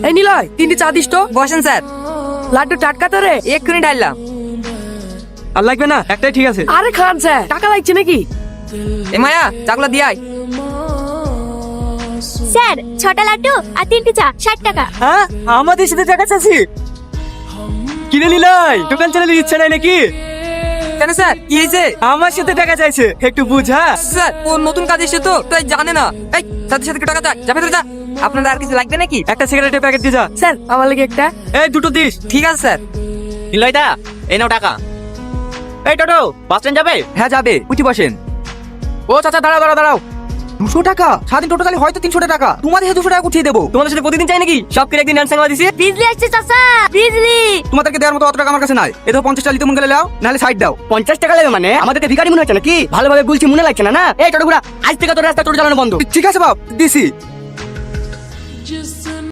এই নিলয়, 3টে চা দিস তো। বসেন স্যার। লাড্ডু টাটকা তো রে? এক্ষুনি ডাললাম। আর লাগবে না, একটাই ঠিক আছে। আরে খান স্যার, টাকা লাগছে নাকি? এ মায়া, চাগুলো দিয়ে আয়। স্যার 6টা লাড্ডু আর 3টে চা 60 টাকা। হ্যাঁ, আমাদের সাথে টাকা চাচ্ছি? কিনে নিলয়, দোকান চালাতে ইচ্ছা নাই নাকি? কেন স্যার, কি হয়েছে? আমার সাথে টাকা চাইছে, একটু বুঝা। স্যার, ও নতুন কাজ এসে তো তাই জানে না। এই সাথে সাথে টাকা চা, যা ভেতরে যা। আপনাদের আর কিছু লাগবে নাকি? একটা সিগারেটের প্যাকেট দিয়ে যা। স্যার আমার লাগে একটা। এই দুটো দিস। ঠিক আছে স্যার। নিলয় দা, এই নাও টাকা। এই টোটো, বাস স্ট্যান্ড যাবে? হ্যাঁ যাবে, উঠি বসেন। ও চাচা, দাঁড়াও দাঁড়াও দাঁড়াও। 200 টাকা? সারাদিন টোটো চালিয়ে হয়তো 300 টাকা। তোমাদের 200 টাকা উঠিয়ে দেবো। তোমাদের সাথে প্রতিদিন চাই নাকি? সব করে একদিন ডান্স সাংলা দিছি। বিজলি আসছে চাচা, বিজলি। তোমাদেরকে দেওয়ার মতো অত টাকা আমার কাছে নাই। এ তো 50 টাকা লিতে মন গেলে নাও, নাহলে সাইড দাও। 50 টাকা লাগবে মানে? আমাদেরকে ভিখারি মনে হচ্ছে নাকি? ভালোভাবে বলছি, মনে লাগছে না? না, এই টোটো ঘুরা, আজ থেকে তোর রাস্তা টোটো চালানো বন্ধ। ঠিক আছে বাপ, দিছি।